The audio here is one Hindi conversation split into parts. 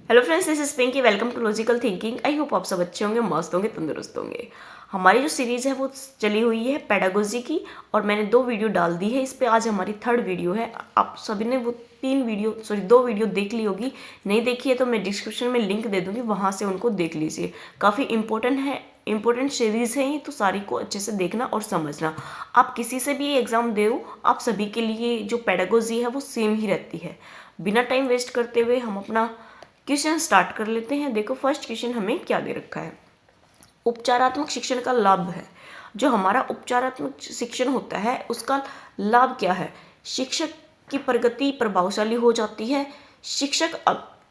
Hello friends, this is Pinky. Welcome to logical thinking. I hope आप सब अच्छे होंगे, मस्त होंगे, तंदुरुस्त होंगे। हमारी जो सीरीज़ है वो चली हुई है पेडागोजी की, और मैंने 2 वीडियो डाल दी है इस पे। आज हमारी 3rd वीडियो है। आप सभी ने वो 2 वीडियो देख ली होगी। नहीं देखी है तो मैं डिस्क्रिप्शन में लिंक दे दूँगी, वहाँ से उनको देख लीजिए। काफ़ी इंपॉर्टेंट सीरीज़ है ये, तो सारी को अच्छे से देखना और समझना। आप किसी से भी एग्ज़ाम दे, आप सभी के लिए जो पेडागोजी है वो सेम ही रहती है। बिना टाइम वेस्ट करते हुए हम अपना क्वेश्चन स्टार्ट कर लेते हैं। देखो फर्स्ट क्वेश्चन हमें क्या दे रखा है। उपचारात्मक शिक्षण का लाभ है। जो हमारा उपचारात्मक शिक्षण होता है उसका लाभ क्या है? शिक्षक की प्रगति प्रभावशाली हो जाती है, शिक्षक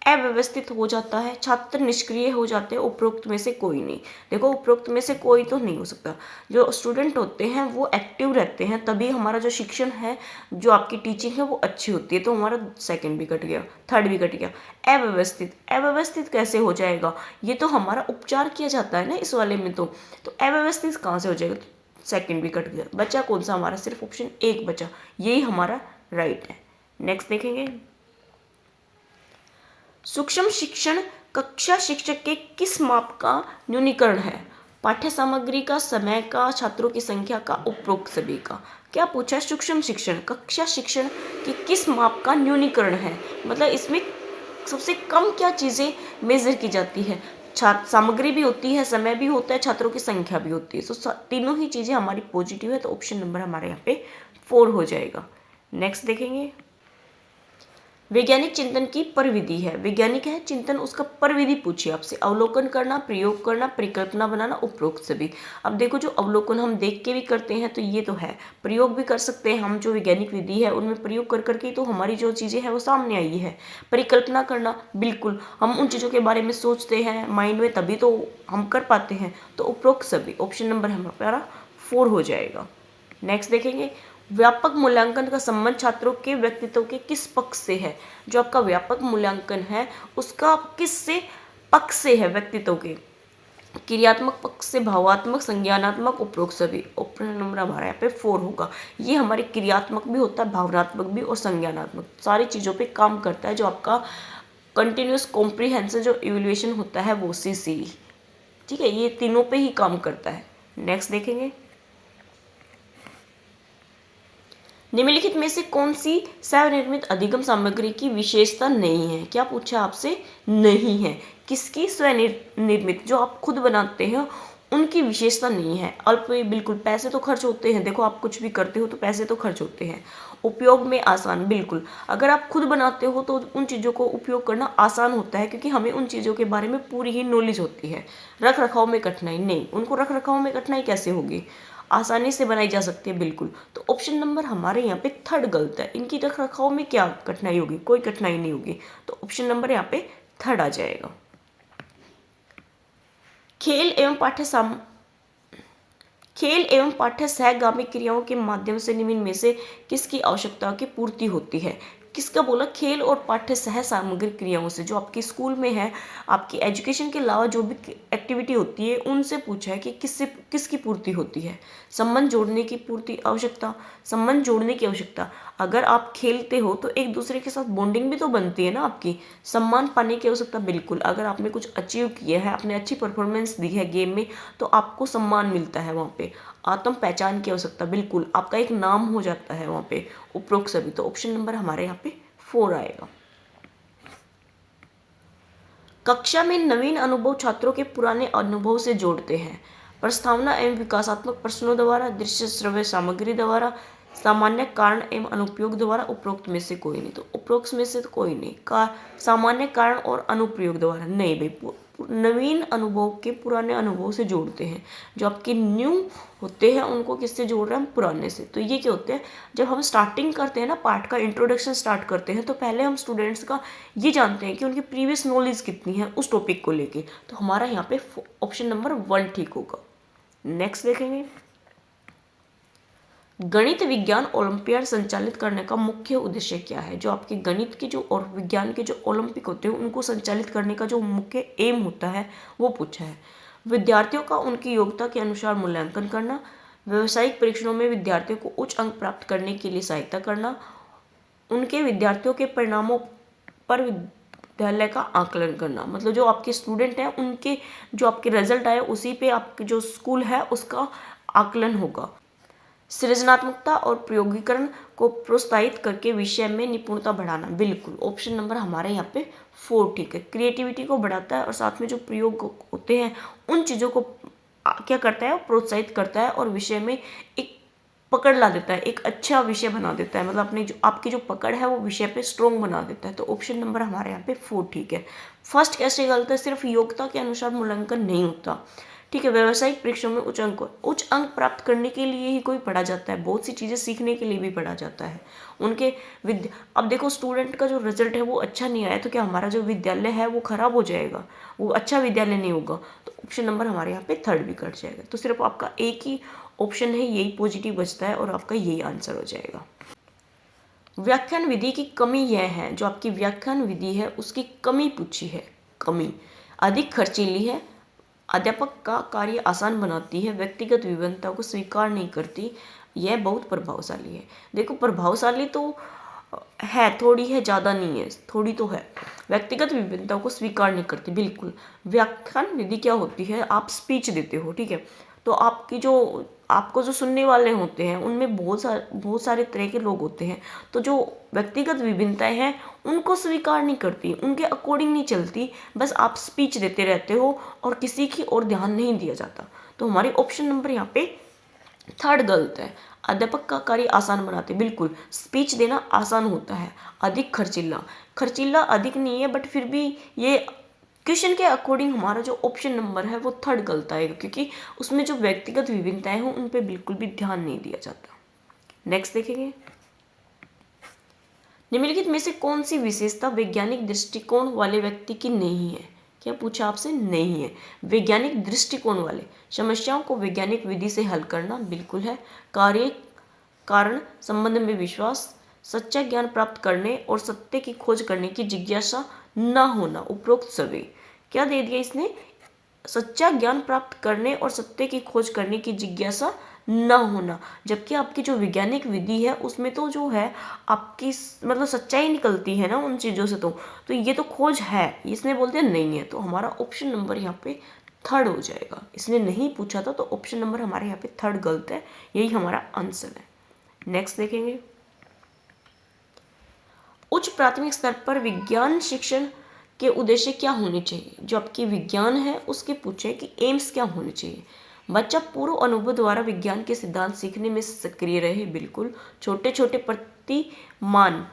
अव्यवस्थित हो जाता है, छात्र निष्क्रिय हो जाते हैं। उपरोक्त में से कोई नहीं। देखो उपरोक्त में से कोई तो नहीं हो सकता। जो स्टूडेंट होते हैं वो एक्टिव रहते हैं, तभी हमारा जो शिक्षण है, जो आपकी टीचिंग है वो अच्छी होती है। तो हमारा 2nd भी कट गया, 3rd भी कट गया। अव्यवस्थित कैसे हो जाएगा? ये तो हमारा उपचार किया जाता है ना इस वाले में। तो अव्यवस्थित कहाँ से हो जाएगा? 2nd भी कट गया। बचा कौन सा हमारा? सिर्फ ऑप्शन 1 बचा, यही हमारा राइट है। नेक्स्ट देखेंगे। सूक्ष्म शिक्षण कक्षा शिक्षक के किस माप का न्यूनीकरण है? पाठ्य सामग्री का, समय का, छात्रों की संख्या का, उपरोक्त सभी का। क्या पूछा है? सूक्ष्म शिक्षण कक्षा शिक्षण की किस माप का न्यूनीकरण है, मतलब इसमें सबसे कम क्या चीज़ें मेजर की जाती है? छात्र सामग्री भी होती है, समय भी होता है, छात्रों की संख्या भी होती है। तो तीनों ही चीज़ें हमारी पॉजिटिव है, तो ऑप्शन नंबर हमारे यहाँ पे 4 हो जाएगा। नेक्स्ट देखेंगे। वैज्ञानिक चिंतन की परविधि है। वैज्ञानिक है चिंतन, उसका परविधि पूछिए आपसे। अवलोकन करना, प्रयोग करना, परिकल्पना बनाना, उपरोक्त सभी। अब देखो जो अवलोकन हम देख के भी करते हैं तो ये तो है। प्रयोग भी कर सकते हैं हम, जो वैज्ञानिक विधि है उनमें प्रयोग कर करके तो हमारी जो चीज़ें हैं वो सामने आई है। परिकल्पना करना, बिल्कुल हम उन चीज़ों के बारे में सोचते हैं माइंड में, तभी तो हम कर पाते हैं। तो उपरोक्त सभी, ऑप्शन नंबर हमारा 4 हो जाएगा। नेक्स्ट देखेंगे। व्यापक मूल्यांकन का संबंध छात्रों के व्यक्तित्व के किस पक्ष से है? जो आपका व्यापक मूल्यांकन है उसका किस से पक्ष से है? व्यक्तित्व के क्रियात्मक पक्ष से, भावात्मक, संज्ञानात्मक, उपरोक्त सभी। ऑप्शन नंबर हमारा यहाँ पे 4 होगा। ये हमारे क्रियात्मक भी होता है, भावनात्मक भी और संज्ञानात्मक, सारी चीज़ों पे काम करता है। जो आपका कंटिन्यूस कॉम्प्रीहेंसिव जो इवैल्यूएशन होता है वो CCE, ठीक है, ये तीनों पे ही काम करता है। नेक्स्ट देखेंगे। निम्नलिखित में से कौन सी स्वनिर्मित अधिगम सामग्री की विशेषता नहीं है? क्या पूछा आपसे? नहीं है। किसकी? स्वनिर्मित, जो आप खुद बनाते हैं उनकी विशेषता नहीं है। अल्प, बिल्कुल पैसे तो खर्च होते हैं। देखो आप कुछ भी करते हो तो पैसे तो खर्च होते हैं। उपयोग में आसान, बिल्कुल अगर आप खुद बनाते हो तो उन चीज़ों को उपयोग करना आसान होता है, क्योंकि हमें उन चीज़ों के बारे में पूरी ही नॉलेज होती है। रख रखाव में कठिनाई नहीं, उनको रख रखाव में कठिनाई कैसे होगी? आसानी से बनाई जा सकती है, बिल्कुल। तो ऑप्शन नंबर हमारे यहाँ पे 3rd गलत है। इनकी रख रखाव में क्या कठिनाई होगी? कोई कठिनाई नहीं होगी। तो ऑप्शन नंबर यहाँ पे 3rd आ जाएगा। खेल एवं पाठ्य सहगामी क्रियाओं के माध्यम से निम्न में से किसकी आवश्यकता की पूर्ति होती है? किसका बोला? खेल और पाठ्य सह सामग्री क्रियाओं से, जो आपकी स्कूल में है, आपकी एजुकेशन के अलावा जो भी एक्टिविटी होती है उनसे पूछा है कि किसकी पूर्ति होती है? संबंध जोड़ने की पूर्ति आवश्यकता, संबंध जोड़ने की आवश्यकता। अगर आप खेलते हो तो एक दूसरे के साथ बॉन्डिंग भी तो बनती है ना आपकी। सम्मान पाने की आवश्यकता, बिल्कुल अगर आपने कुछ अचीव किया है, आपने अच्छी परफॉर्मेंस दी है गेम में, तो आपको सम्मान मिलता है वहाँ पे। आत्म पहचान की आवश्यकता, बिल्कुल आपका एक नाम हो जाता है वहाँ पे। उपरोक्त सभी, तो ऑप्शन नंबर हमारे यहाँ पे 4 आएगा। कक्षा में नवीन अनुभव छात्रों के पुराने अनुभव से जोड़ते हैं। प्रस्तावना एवं विकासात्मक प्रश्नों द्वारा, दृश्य श्रव्य सामग्री द्वारा, सामान्य कारण एवं अनुप्रयोग द्वारा। उपरोक्त में से कोई नहीं। तो उपरोक्त में से तो कोई नहीं। सामान्य कारण और अनुप्रयोग द्वारा नहीं भाई। नवीन अनुभव के पुराने अनुभव से जोड़ते हैं। जो आपके न्यू होते हैं उनको किससे जोड़ रहे हैं? हम पुराने से। तो ये क्या होते हैं? जब हम स्टार्टिंग करते हैं ना, पाठ का इंट्रोडक्शन स्टार्ट करते हैं, तो पहले हम स्टूडेंट्स का ये जानते हैं कि उनकी प्रीवियस नॉलेज कितनी है उस टॉपिक को लेके। तो हमारा यहाँ पे ऑप्शन नंबर 1 ठीक होगा। नेक्स्ट देखेंगे। गणित विज्ञान ओलंपियाड संचालित करने का मुख्य उद्देश्य क्या है? जो आपके गणित के जो और विज्ञान के जो ओलंपिक होते हैं उनको संचालित करने का जो मुख्य एम होता है वो पूछा है। विद्यार्थियों का उनकी योग्यता के अनुसार मूल्यांकन करना, व्यावसायिक परीक्षणों में विद्यार्थियों को उच्च अंक प्राप्त करने के लिए सहायता करना, उनके विद्यार्थियों के परिणामों पर विद्यालय का आकलन करना, मतलब जो आपके स्टूडेंट हैं उनके जो आपके रिजल्ट आए उसी पे आपके जो स्कूल है उसका आकलन होगा। सृजनात्मकता और प्रयोगीकरण को प्रोत्साहित करके विषय में निपुणता बढ़ाना, बिल्कुल ऑप्शन नंबर हमारे यहाँ पे 4 ठीक है। क्रिएटिविटी को बढ़ाता है और साथ में जो प्रयोग होते हैं उन चीज़ों को क्या करता है, प्रोत्साहित करता है और विषय में एक पकड़ ला देता है, एक अच्छा विषय बना देता है, मतलब अपनी जो आपकी जो पकड़ है वो विषय पे स्ट्रॉन्ग बना देता है। तो ऑप्शन नंबर हमारे यहाँ पे 4 ठीक है। फर्स्ट कैसे गलत है, सिर्फ योग्यता के अनुसार मूल्यांकन नहीं होता, ठीक है। व्यावसायिक परीक्षाओं में उच्च अंक प्राप्त करने के लिए ही कोई पढ़ा जाता है, बहुत सी चीज़ें सीखने के लिए भी पढ़ा जाता है। उनके अब देखो स्टूडेंट का जो रिजल्ट है वो अच्छा नहीं आया तो क्या हमारा जो विद्यालय है वो खराब हो जाएगा, वो अच्छा विद्यालय नहीं होगा। तो ऑप्शन नंबर हमारे यहाँ पे 3 भी कट जाएगा। तो सिर्फ आपका एक ही ऑप्शन है, यही पॉजिटिव बचता है और आपका यही आंसर हो जाएगा। व्याख्यान विधि की कमी यह है, जो आपकी व्याख्यान विधि है उसकी कमी पूछी है। कमी अधिक खर्चीली है, अध्यापक का कार्य आसान बनाती है, व्यक्तिगत विभिन्नता को स्वीकार नहीं करती, यह बहुत प्रभावशाली है। देखो प्रभावशाली तो है, थोड़ी है, ज़्यादा नहीं है, थोड़ी तो है। व्यक्तिगत विभिन्नता को स्वीकार नहीं करती, बिल्कुल। व्याख्यान विधि क्या होती है, आप स्पीच देते हो, ठीक है, तो आपको जो सुनने वाले होते हैं उनमें बहुत सारे तरह के लोग होते हैं, तो जो व्यक्तिगत विभिन्नताएं हैं उनको स्वीकार नहीं करती, उनके अकॉर्डिंग नहीं चलती, बस आप स्पीच देते रहते हो और किसी की ओर ध्यान नहीं दिया जाता। तो हमारी ऑप्शन नंबर यहाँ पे 3 गलत है। अध्यापक का कार्य आसान बनाते, बिल्कुल स्पीच देना आसान होता है। अधिक खर्चीला अधिक नहीं है, बट फिर भी ये क्वेश्चन के अकॉर्डिंग हमारा जो ऑप्शन नंबर है वो 3 गलत आएगा, क्योंकि उसमें जो व्यक्तिगत विभिन्नताएं हैं उन पे बिल्कुल भी ध्यान नहीं दिया जाता। नेक्स्ट देखेंगे, निम्नलिखित में से कौन सी विशेषता वैज्ञानिक दृष्टिकोण वाले व्यक्ति की नहीं है। क्या पूछा आपसे, नहीं है। वैज्ञानिक दृष्टिकोण वाले, समस्याओं को वैज्ञानिक विधि से हल करना, बिल्कुल है। कार्य कारण संबंध में विश्वास, सच्चा ज्ञान प्राप्त करने और सत्य की खोज करने की जिज्ञासा न होना, उपरोक्त सभी। क्या दे दिया इसने, सच्चा ज्ञान प्राप्त करने और सत्य की खोज करने की जिज्ञासा न होना, जबकि आपकी जो वैज्ञानिक विधि है उसमें तो जो है आपकी मतलब सच्चाई निकलती है ना उन चीज़ों से, तो ये तो खोज है, इसने बोल दिया नहीं है। तो हमारा ऑप्शन नंबर यहाँ पे 3 हो जाएगा। इसने नहीं पूछा था तो ऑप्शन नंबर हमारे यहाँ पे 3 गलत है, यही हमारा आंसर है। नेक्स्ट देखेंगे, उच्च प्राथमिक स्तर पर विज्ञान शिक्षण के उद्देश्य क्या होने चाहिए। जो आपकी विज्ञान है उसके पूछे कि एम्स क्या होने चाहिए। बच्चा पूर्व अनुभव द्वारा विज्ञान के सिद्धांत सीखने में सक्रिय रहे, बिल्कुल। छोटे छोटे प्रतिमान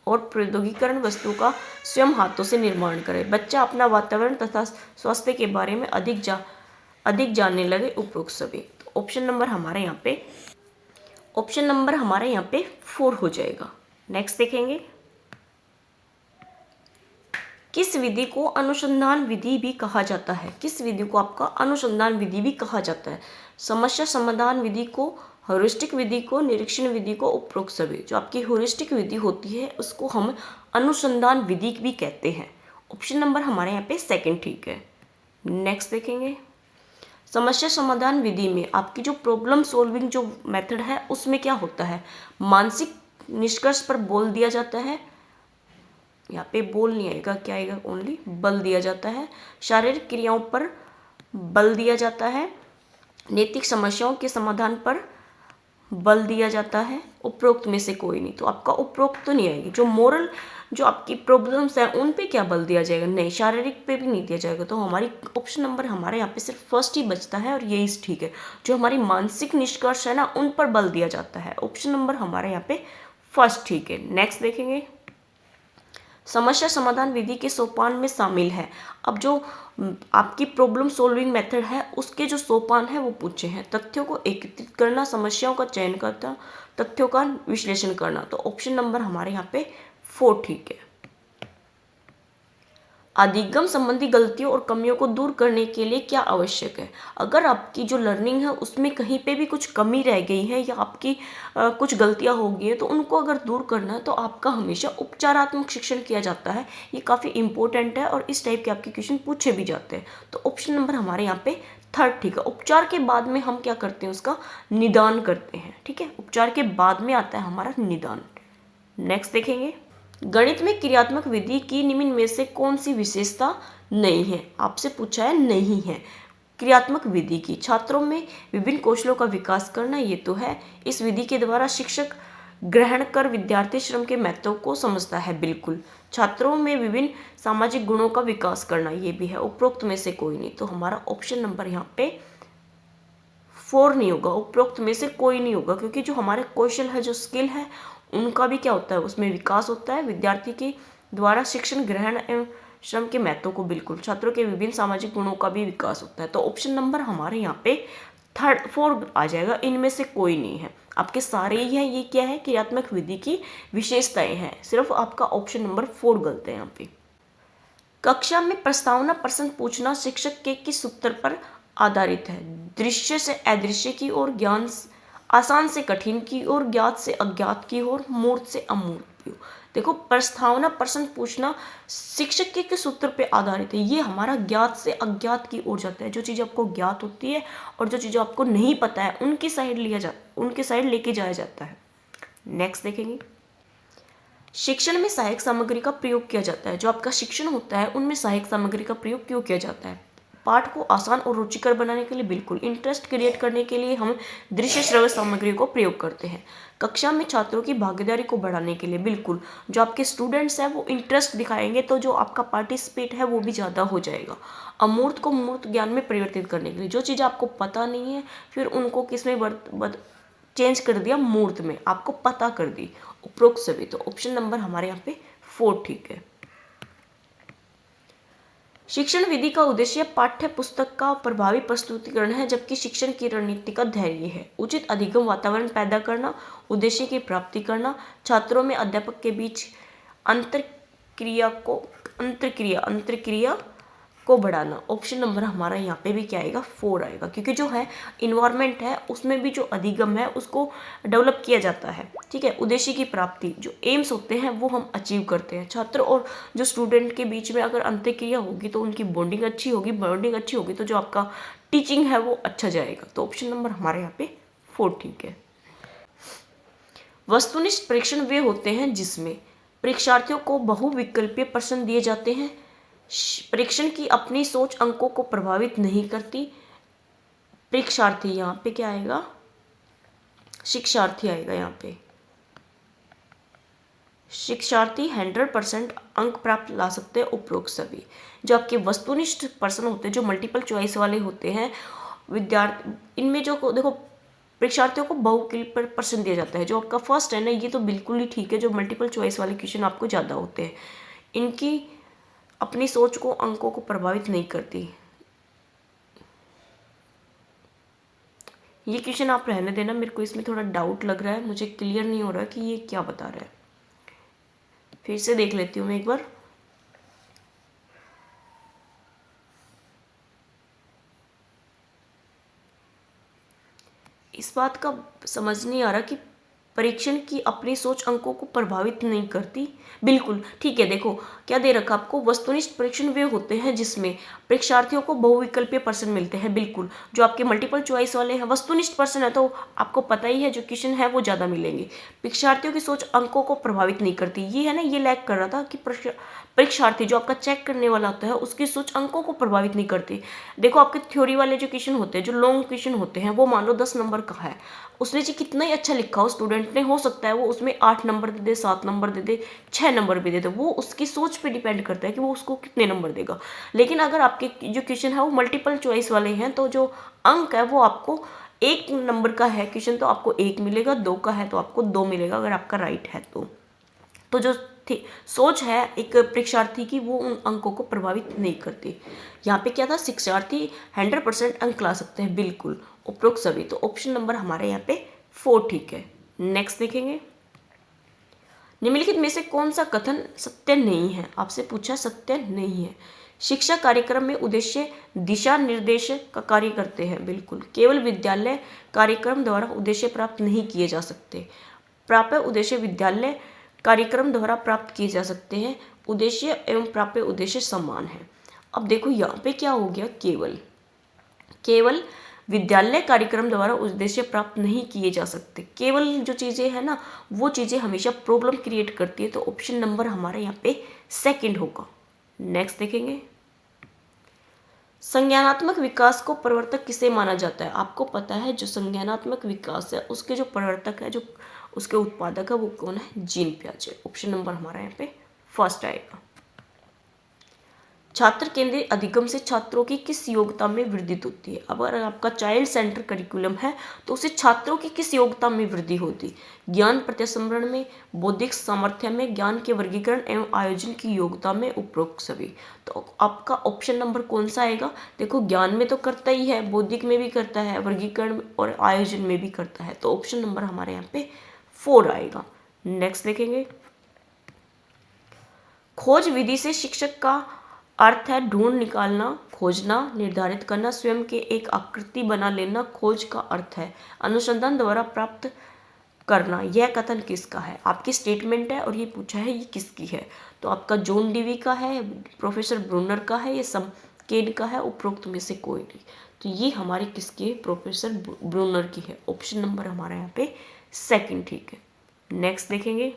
और प्रौद्योगिकरण वस्तु का स्वयं हाथों से निर्माण करे। बच्चा अपना वातावरण तथा स्वास्थ्य के बारे में अधिक जानने लगे, उपरोक्त सभी। तो ऑप्शन नंबर हमारे यहाँ पे 4 हो जाएगा। नेक्स्ट देखेंगे, किस विधि को अनुसंधान विधि भी कहा जाता है। किस विधि को आपका अनुसंधान विधि भी कहा जाता है। समस्या समाधान विधि को, ह्यूरिस्टिक विधि को, निरीक्षण विधि को, उपरोक्त सभी। जो आपकी ह्यूरिस्टिक विधि होती है उसको हम अनुसंधान विधि भी कहते हैं। ऑप्शन नंबर हमारे यहाँ पे 2 ठीक है। नेक्स्ट देखेंगे, समस्या समाधान विधि में आपकी जो प्रॉब्लम सॉल्विंग जो मेथड है उसमें क्या होता है, मानसिक निष्कर्ष पर बोल दिया जाता है, यहाँ पे बोल नहीं आएगा, क्या आएगा, ओनली बल दिया जाता है। शारीरिक क्रियाओं पर बल दिया जाता है। नैतिक समस्याओं के समाधान पर बल दिया जाता है। उपरोक्त में से कोई नहीं, तो आपका उपरोक्त तो नहीं आएगी। जो मोरल जो आपकी प्रॉब्लम्स है उन पे क्या बल दिया जाएगा, नहीं, शारीरिक पे भी नहीं दिया जाएगा। तो हमारी ऑप्शन नंबर हमारे यहाँ पे सिर्फ फर्स्ट ही बचता है और यही ठीक है। जो हमारी मानसिक निष्कर्ष है ना उन पर बल दिया जाता है। ऑप्शन नंबर हमारे यहाँ पे फर्स्ट ठीक है। नेक्स्ट देखेंगे, समस्या समाधान विधि के सोपान में शामिल है। अब जो आपकी प्रॉब्लम सॉल्विंग मेथड है उसके जो सोपान है वो पूछे हैं। तथ्यों को एकत्रित करना, समस्याओं का चयन करना, तथ्यों का विश्लेषण करना। तो ऑप्शन नंबर हमारे यहाँ पे 4 ठीक है। अधिगम संबंधी गलतियों और कमियों को दूर करने के लिए क्या आवश्यक है। अगर आपकी जो लर्निंग है उसमें कहीं पे भी कुछ कमी रह गई है या आपकी कुछ गलतियां हो गई है तो उनको अगर दूर करना है तो आपका हमेशा उपचारात्मक शिक्षण किया जाता है। ये काफ़ी इंपॉर्टेंट है और इस टाइप के आपके क्वेश्चन पूछे भी जाते हैं। तो ऑप्शन नंबर हमारे यहाँ पे 3 ठीक है। उपचार के बाद में हम क्या करते हैं, उसका निदान करते हैं, ठीक है। उपचार के बाद में आता है हमारा निदान। नेक्स्ट देखेंगे, गणित में क्रियात्मक विधि की निम्न में से कौन सी विशेषता नहीं है? आपसे पूछा है नहीं है। क्रियात्मक विधि की छात्रों में विभिन्न कौशलों का विकास करना, ये तो है। इस विधि के द्वारा शिक्षक ग्रहण कर विद्यार्थी श्रम के महत्व को समझता है, बिल्कुल। छात्रों में विभिन्न सामाजिक गुणों का विकास करना, ये भी है। उपरोक्त में से कोई नहीं, तो हमारा ऑप्शन नंबर यहाँ पे 4 नहीं होगा। उपरोक्त में से कोई नहीं होगा, क्योंकि जो हमारे कौशल है, जो स्किल है, उनका भी क्या होता है, उसमें विकास होता है विद्यार्थी के द्वारा शिक्षण ग्रहण एवं श्रम के महत्व को, बिल्कुल। छात्रों के विभिन्न सामाजिक गुणों का भी विकास होता है। तो ऑप्शन नंबर हमारे यहाँ पे 4 आ जाएगा। इनमें से कोई नहीं है, आपके सारे ही हैं। ये क्या है? क्रियात्मक विधि की विशेषताएं हैं। सिर्फ आपका ऑप्शन नंबर 4 गलत है यहाँ पे। कक्षा में प्रस्तावना प्रश्न पूछना शिक्षक के किस सूत्र पर आधारित है? दृश्य से अदृश्य की ओर, ज्ञान आसान से कठिन की ओर, ज्ञात से अज्ञात की ओर, मूर्त से अमूर्त की ओर। देखो, प्रस्तावना प्रश्न पूछना शिक्षक के किस सूत्र पे आधारित है? ये हमारा ज्ञात से अज्ञात की ओर जाता है। जो चीज़ आपको ज्ञात होती है और जो चीज़ आपको नहीं पता है, उनकी साइड लेके जाया जाता है। नेक्स्ट देखेंगे, शिक्षण में सहायक सामग्री का प्रयोग किया जाता है। जो आपका शिक्षण होता है, उनमें सहायक सामग्री का प्रयोग क्यों किया जाता है? पाठ को आसान और रुचिकर बनाने के लिए, बिल्कुल। इंटरेस्ट क्रिएट करने के लिए हम दृश्य श्रव्य सामग्री को प्रयोग करते हैं। कक्षा में छात्रों की भागीदारी को बढ़ाने के लिए, बिल्कुल। जो आपके स्टूडेंट्स हैं वो इंटरेस्ट दिखाएंगे तो जो आपका पार्टिसिपेट है वो भी ज़्यादा हो जाएगा। अमूर्त को मूर्त ज्ञान में परिवर्तित करने के लिए, जो चीज़ आपको पता नहीं है फिर उनको किस में चेंज कर दिया, मूर्त में, आपको पता कर दी। उपरोक्त सभी। तो ऑप्शन नंबर हमारे यहाँ पे 4 ठीक है। शिक्षण विधि का उद्देश्य पाठ्य पुस्तक का प्रभावी प्रस्तुतिकरण है, जबकि शिक्षण की रणनीति का धैर्य है। उचित अधिगम वातावरण पैदा करना, उद्देश्य की प्राप्ति करना, छात्रों में अध्यापक के बीच अंतरक्रिया को बढ़ाना। ऑप्शन नंबर हमारा यहाँ पे भी क्या आएगा? 4 आएगा, क्योंकि जो है इन्वायरमेंट है उसमें भी जो अधिगम है उसको डेवलप किया जाता है। ठीक है, उद्देश्य की प्राप्ति, जो एम्स होते हैं वो हम अचीव करते हैं। छात्र और जो स्टूडेंट के बीच में अगर अंतरक्रिया होगी तो उनकी बॉन्डिंग अच्छी होगी तो जो आपका टीचिंग है वो अच्छा जाएगा। तो ऑप्शन नंबर हमारे यहाँ पे 4 ठीक है। वस्तुनिष्ठ परीक्षण वे होते हैं जिसमें परीक्षार्थियों को बहुविकल्पीय प्रश्न दिए जाते हैं। परीक्षण की अपनी सोच अंकों को प्रभावित नहीं करती। परीक्षार्थी, यहाँ पे क्या आएगा? शिक्षार्थी आएगा यहाँ पे। शिक्षार्थी 100% अंक प्राप्त ला सकते हैं। उपरोक्त सभी। जो आपके वस्तुनिष्ठ प्रश्न होते हैं, जो मल्टीपल चॉइस वाले होते हैं, इनमें जो देखो परीक्षार्थियों को बहुविकल्पीय प्रश्न दिया जाता है। जो आपका फर्स्ट है ना, ये तो बिल्कुल ही ठीक है। जो मल्टीपल चॉइस वाले क्वेश्चन आपको ज़्यादा होते हैं, इनकी अपनी सोच को, अंकों को प्रभावित नहीं करती। ये क्वेश्चन आप रहने देना, मेरे को इसमें थोड़ा डाउट लग रहा है, मुझे क्लियर नहीं हो रहा कि ये क्या बता रहा है। फिर से देख लेती हूँ मैं एक बार। इस बात का समझ नहीं आ रहा कि परीक्षण की अपनी सोच अंकों को प्रभावित नहीं करती। बिल्कुल ठीक है। देखो क्या दे रखा आपको, वस्तुनिष्ठ परीक्षण वे होते हैं जिसमें परीक्षार्थियों को बहुविकल्पीय प्रश्न मिलते हैं। बिल्कुल, जो आपके मल्टीपल चॉइस वाले हैं वस्तुनिष्ठ प्रश्न है तो आपको पता ही है जो क्वेश्चन है वो ज़्यादा मिलेंगे। परीक्षार्थियों की सोच अंकों को प्रभावित नहीं करती, ये है ना, ये लैग कर रहा था कि परीक्षार्थी जो आपका चेक करने वाला होता है उसकी सोच अंकों को प्रभावित नहीं करती। देखो आपके थ्योरी वाले जो क्वेश्चन होते हैं, जो लॉन्ग क्वेश्चन होते हैं, वो मान लो 10 नंबर का है, उसने जी कितना ही अच्छा लिखा हो स्टूडेंट ने, हो सकता है वो उसमें 8 नंबर दे दे, 7 नंबर दे दे, 6 नंबर भी दे दे, वो उसकी सोच पे डिपेंड करता है कि वो उसको कितने नंबर देगा। लेकिन अगर आपके जो क्वेश्चन है वो मल्टीपल चॉइस वाले हैं तो जो अंक है वो आपको 1 नंबर का है क्वेश्चन तो आपको 1 मिलेगा, 2 का है तो आपको 2 मिलेगा अगर आपका राइट है तो जो सोच है एक परीक्षार्थी की वो उन अंकों को प्रभावित नहीं करती। यहाँ पे क्या था, शिक्षार्थी 100% अंक ला सकते हैं। बिल्कुल, उपरोक्त सभी। तो ऑप्शन नंबर हमारे यहाँ पे 4 ठीक है। नेक्स्ट देखेंगे, निम्नलिखित में से कौन सा कथन सत्य नहीं है? आपसे पूछा सत्य नहीं है। शिक्षा कार्यक्रम में उद्देश्य दिशा निर्देश का कार्य करते हैं। बिल्कुल, केवल विद्यालय कार्यक्रम द्वारा उद्देश्य प्राप्त नहीं किए जा सकते। प्राप्य उद्देश्य विद्यालय कार्यक्रम द्वारा प्राप्त किए जा सकते हैं। उद्देश्य एवं प्राप्य उद्देश्य समान है। अब देखो यहाँ पे क्या हो गया, केवल विद्यालय कार्यक्रम द्वारा उद्देश्य प्राप्त नहीं किए जा सकते। केवल जो चीज़ें हैं ना, वो चीज़ें हमेशा प्रॉब्लम क्रिएट करती है, तो ऑप्शन नंबर हमारे यहाँ पे सेकंड होगा। नेक्स्ट देखेंगे, संज्ञानात्मक विकास को प्रवर्तक किसे माना जाता है? आपको पता है जो संज्ञानात्मक विकास है उसके जो प्रवर्तक है, जो उसके उत्पादक है, वो कौन है? जीन पियाजे। ऑप्शन नंबर हमारा यहाँ पे फर्स्ट आएगा। छात्र केंद्रित अधिगम से छात्रों की किस योग्यता में वृद्धि होती है? अब अगर आपका चाइल्ड सेंटर करिकुलम है तो उससे छात्रों की किस योग्यता में वृद्धि होती? ज्ञान प्रत्यास्मरण में, बौद्धिक सामर्थ्य में, ज्ञान के वर्गीकरण एवं आयोजन की योग्यता में, उपरोक्त सभी। तो आपका ऑप्शन नंबर कौन सा आएगा? देखो, ज्ञान में तो करता ही है, बौद्धिक में भी करता है, वर्गीकरण और आयोजन में भी करता है, तो ऑप्शन नंबर हमारे यहाँ पे 4 आएगा। नेक्स्ट देखेंगे, खोज विधि से शिक्षक का अर्थ है ढूंढ निकालना, खोजना, निर्धारित करना, स्वयं के एक आकृति बना लेना। खोज का अर्थ है अनुसंधान द्वारा प्राप्त करना। यह कथन किसका है? आपकी स्टेटमेंट है और ये पूछा है ये किसकी है, तो आपका जॉन डीवी का है, प्रोफेसर ब्रूनर का है, या समकेड का है, उपरोक्त में से कोई नहीं। तो ये हमारे किसकी है? प्रोफेसर ब्रूनर की है। ऑप्शन नंबर हमारे यहाँ पे सेकंड ठीक है। नेक्स्ट देखेंगे,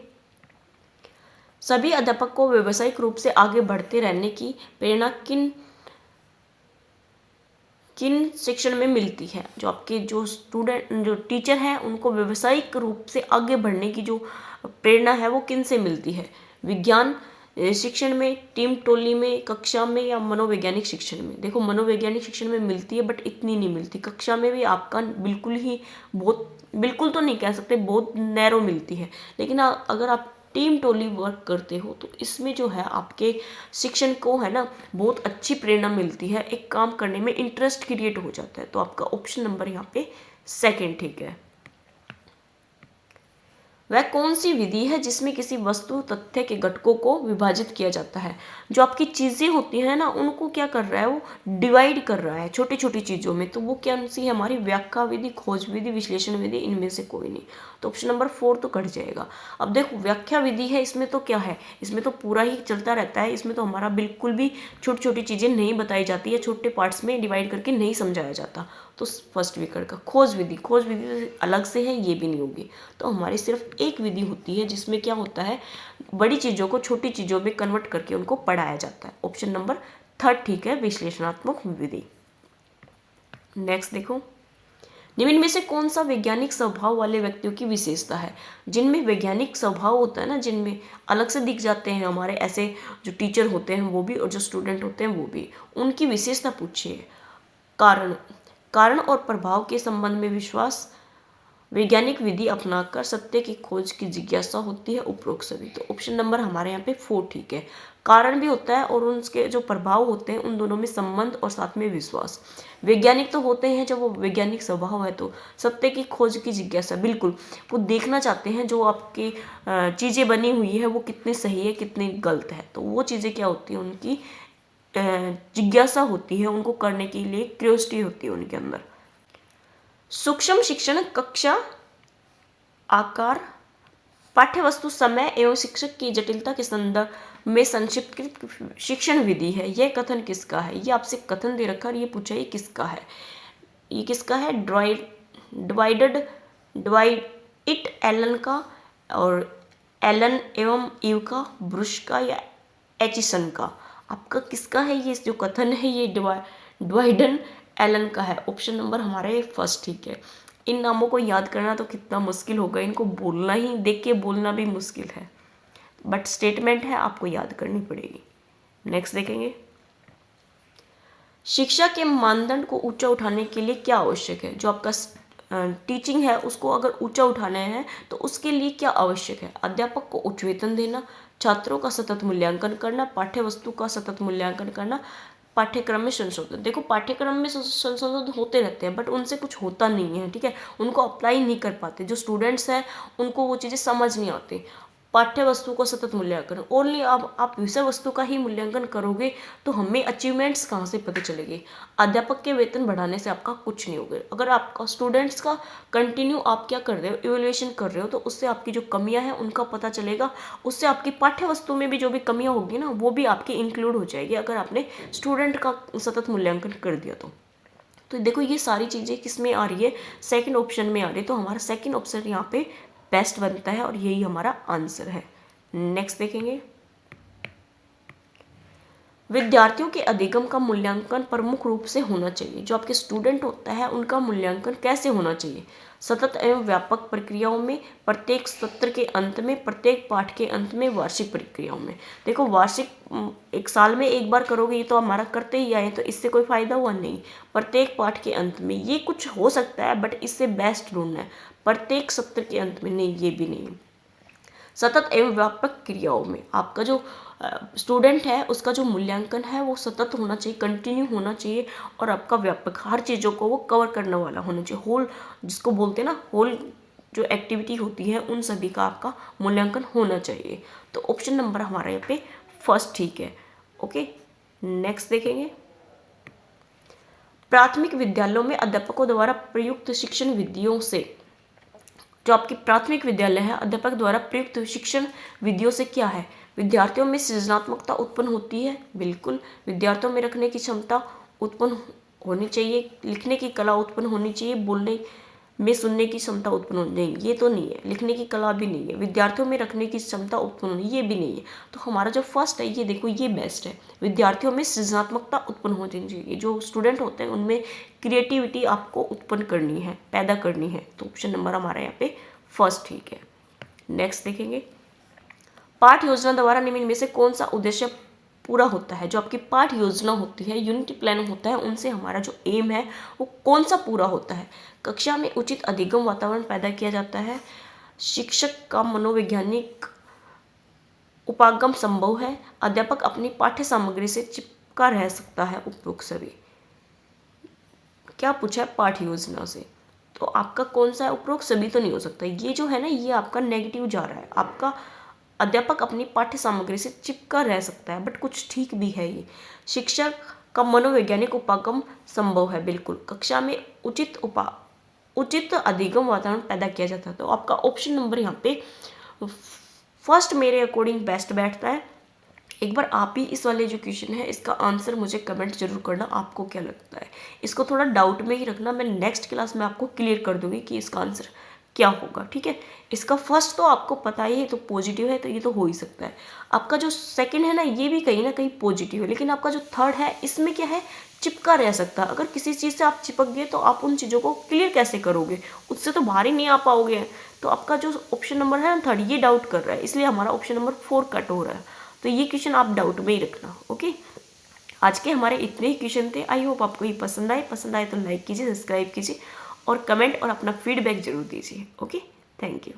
सभी अध्यापक को व्यावसायिक रूप से आगे बढ़ते रहने की प्रेरणा किन किन शिक्षण में मिलती है? जो आपके जो स्टूडेंट जो टीचर हैं उनको व्यावसायिक रूप से आगे बढ़ने की जो प्रेरणा है वो किन से मिलती है? विज्ञान शिक्षण में, टीम टोली में, कक्षा में, या मनोवैज्ञानिक शिक्षण में? देखो, मनोवैज्ञानिक शिक्षण में मिलती है बट इतनी नहीं मिलती। कक्षा में भी आपका बिल्कुल तो नहीं कह सकते, बहुत नैरो मिलती है। लेकिन अगर आप टीम टोली वर्क करते हो तो इसमें जो है आपके शिक्षण को है ना बहुत अच्छी प्रेरणा मिलती है, एक काम करने में इंटरेस्ट क्रिएट हो जाता है। तो आपका ऑप्शन नंबर यहाँ पे सेकंड ठीक है। वह कौन सी विधि है जिसमें किसी वस्तु तथ्य के घटकों को विभाजित किया जाता है? जो आपकी चीज़ें होती हैं ना उनको क्या कर रहा है, वो डिवाइड कर रहा है छोटी छोटी चीज़ों में। तो वो क्या सी है हमारी? व्याख्या विधि, खोज विधि, विश्लेषण विधि, इनमें से कोई नहीं। तो ऑप्शन नंबर 4 तो कट जाएगा। अब देखो, व्याख्या विधि है, इसमें तो क्या है, इसमें तो पूरा ही चलता रहता है, इसमें तो हमारा बिल्कुल भी छोटी छोटी चीज़ें नहीं बताई जाती है, छोटे पार्ट्स में डिवाइड करके नहीं समझाया जाता। तो फर्स्ट विकल्प का खोज विधि अलग से है, ये भी नहीं होगी। तो हमारी सिर्फ एक विधि होती है जिसमें क्या होता है, बड़ी चीज़ों को छोटी चीज़ों में कन्वर्ट करके उनको पढ़ाया जाता है। ऑप्शन नंबर 3 ठीक है, विश्लेषणात्मक विधि। नेक्स्ट देखो, निम्न में से कौन सा वैज्ञानिक स्वभाव वाले व्यक्तियों की विशेषता है? जिनमें वैज्ञानिक स्वभाव होता है ना, जिनमें अलग से दिख जाते हैं हमारे ऐसे जो टीचर होते हैं वो भी और जो स्टूडेंट होते हैं वो भी, उनकी विशेषता पूछिए। कारण और प्रभाव के संबंध में विश्वास, वैज्ञानिक विधि अपनाकर सत्य की खोज की जिज्ञासा होती है, उपरोक्त सभी। तो ऑप्शन नंबर हमारे यहाँ पे 4 ठीक है। कारण भी होता है और उनके जो प्रभाव होते हैं उन दोनों में संबंध और साथ में विश्वास। वैज्ञानिक तो होते हैं जब वो वैज्ञानिक स्वभाव है, तो सत्य की खोज की जिज्ञासा, बिल्कुल वो देखना चाहते हैं जो आपकी चीज़ें बनी हुई है वो कितनी सही है कितनी गलत है। तो वो चीज़ें क्या होती है, उनकी जिज्ञासा होती है, उनको करने के लिए क्यूरियोसिटी होती है उनके अंदर। सूक्ष्म शिक्षण कक्षा आकार, पाठ्यवस्तु, समय एवं शिक्षक की जटिलता के संदर्भ में संक्षिप्त शिक्षण विधि है। यह कथन किसका है? ये आपसे कथन दे रखा है और ये पूछा ये किसका है? ये किसका है? ड्वाइट एलन का, और एलन एवं ईव का, ब्रुश का, या एचिसन का? आपका किसका है ये जो कथन है? ये ड्वाइडन एलन का है। ऑप्शन नंबर हमारे फर्स्ट ठीक है। इन नामों को याद करना तो कितना मुश्किल होगा, इनको बोलना ही, देख के बोलना भी मुश्किल है, बट स्टेटमेंट है, आपको याद करनी पड़ेगी। नेक्स्ट देखेंगे, शिक्षा के मानदंड को ऊंचा उठाने के लिए क्या आवश्यक है? जो आपका टीचिंग है उसको अगर ऊंचा उठाना है तो उसके लिए क्या आवश्यक है? अध्यापक को उच्च वेतन देना, छात्रों का सतत मूल्यांकन करना, पाठ्यवस्तु का सतत मूल्यांकन करना, पाठ्यक्रम में संशोधन। देखो, पाठ्यक्रम में संशोधन होते रहते हैं बट उनसे कुछ होता नहीं है, ठीक है, उनको अप्लाई नहीं कर पाते। जो स्टूडेंट्स हैं उनको वो चीज़ें समझ नहीं आती। पाठ्य वस्तु का सतत मूल्यांकन, ओनली आप विषय वस्तु का ही मूल्यांकन करोगे तो हमें अचीवमेंट्स कहाँ से पता चलेगी? अध्यापक के वेतन बढ़ाने से आपका कुछ नहीं होगा। अगर आपका स्टूडेंट्स का कंटिन्यू आप क्या कर रहे हो, इवैल्यूएशन कर रहे हो, तो उससे आपकी जो कमियां हैं उनका पता चलेगा। उससे आपकी पाठ्य वस्तु में भी जो भी कमियां होगी ना वो भी आपकी इंक्लूड हो जाएगी, अगर आपने स्टूडेंट का सतत मूल्यांकन कर दिया तो। तो देखो ये सारी चीज़ें किस में आ रही है, सेकंड ऑप्शन में आ रही है, तो हमारा सेकंड ऑप्शन यहाँ पे बेस्ट बनता है और यही हमारा आंसर है। नेक्स्ट देखेंगे, विद्यार्थियों के अधिगम का मूल्यांकन प्रमुख रूप से होना चाहिए। जो आपके स्टूडेंट होता है उनका मूल्यांकन कैसे होना चाहिए? सतत एवं व्यापक प्रक्रियाओं में, प्रत्येक सत्र के अंत में, प्रत्येक पाठ के अंत में, वार्षिक प्रक्रियाओं में। देखो वार्षिक एक साल में एक बार करोगे, ये तो हमारा करते ही आए, तो इससे कोई फायदा हुआ नहीं। प्रत्येक पाठ के अंत में ये कुछ हो सकता है, बट इससे बेस्ट ढूंढना है। प्रत्येक सत्र के अंत में नहीं, ये भी नहीं। सतत एवं व्यापक क्रियाओं में आपका जो स्टूडेंट है उसका जो मूल्यांकन है वो सतत होना चाहिए, कंटिन्यू होना चाहिए, और आपका व्यापक हर चीज़ों को वो कवर करने वाला होना चाहिए। होल जिसको बोलते हैं ना, होल जो एक्टिविटी होती है उन सभी का आपका मूल्यांकन होना चाहिए। तो ऑप्शन नंबर हमारा यहाँ पे फर्स्ट ठीक है। ओके, नेक्स्ट देखेंगे, प्राथमिक विद्यालयों में अध्यापकों द्वारा प्रयुक्त शिक्षण विधियों से, जो आपकी प्राथमिक विद्यालय है, अध्यापक द्वारा प्रयुक्त शिक्षण विधियों से क्या है? विद्यार्थियों में सृजनात्मकता उत्पन्न होती है, बिल्कुल। विद्यार्थियों में रखने की क्षमता उत्पन्न होनी चाहिए, लिखने की कला उत्पन्न होनी चाहिए, बोलने में सुनने की क्षमता उत्पन्न होनी, नहीं ये तो नहीं है, लिखने की कला भी नहीं है, विद्यार्थियों में रखने की क्षमता उत्पन्न होनी, ये भी नहीं है। तो हमारा जो फर्स्ट है ये देखो ये बेस्ट है, विद्यार्थियों में सृजनात्मकता उत्पन्न होनी चाहिए। जो स्टूडेंट होते हैं उनमें क्रिएटिविटी आपको उत्पन्न करनी है, पैदा करनी है। तो ऑप्शन नंबर हमारा यहाँ पे फर्स्ट ठीक है। नेक्स्ट देखेंगे, पाठ योजना द्वारा निम्न में से कौन सा उद्देश्य पूरा होता है? जो आपकी पाठ योजना होती है, यूनिट प्लान होता है, उनसे हमारा जो एम है वो कौन सा पूरा होता है? कक्षा में उचित अधिगम वातावरण पैदा किया जाता है, शिक्षक का मनोवैज्ञानिक उपागम संभव है, अध्यापक अपनी पाठ्य सामग्री से चिपका रह सकता है, उपरोक्त सभी। क्या पूछा है? पाठ योजना से। तो आपका कौन सा है? उपरोक्त सभी तो नहीं हो सकता, ये जो है ना ये आपका नेगेटिव जा रहा है। आपका अध्यापक अपनी पाठ्य सामग्री से चिपका रह सकता है, बट कुछ ठीक भी है ये। शिक्षक का मनोवैज्ञानिक उपागम संभव है, बिल्कुल। कक्षा में उचित अधिगम वातावरण पैदा किया जाता है। तो आपका ऑप्शन नंबर यहाँ पे फर्स्ट मेरे अकॉर्डिंग बेस्ट बैठता है। एक बार आप ही इस वाले जो क्वेश्चन है इसका आंसर मुझे कमेंट जरूर करना, आपको क्या लगता है। इसको थोड़ा डाउट में ही रखना, मैं नेक्स्ट क्लास में आपको क्लियर कर दूंगी कि इसका आंसर क्या होगा, ठीक है। इसका फर्स्ट तो आपको पता ही है, तो पॉजिटिव है, तो ये तो हो ही सकता है। आपका जो सेकंड है ना ये भी कहीं ना कहीं पॉजिटिव है, लेकिन आपका जो थर्ड है इसमें क्या है, चिपका रह सकता है। अगर किसी चीज़ से आप चिपक गए तो आप उन चीज़ों को क्लियर कैसे करोगे, उससे तो बाहर ही नहीं आ पाओगे। तो आपका जो ऑप्शन नंबर है ना थर्ड, ये डाउट कर रहा है, इसलिए हमारा ऑप्शन नंबर 4 कट हो रहा है। तो ये क्वेश्चन आप डाउट में ही रखना। ओके, आज के हमारे इतने ही क्वेश्चन थे। आई होप आपको ये पसंद आए तो लाइक कीजिए, सब्सक्राइब कीजिए और कमेंट और अपना फीडबैक जरूर दीजिए। Okay, thank you.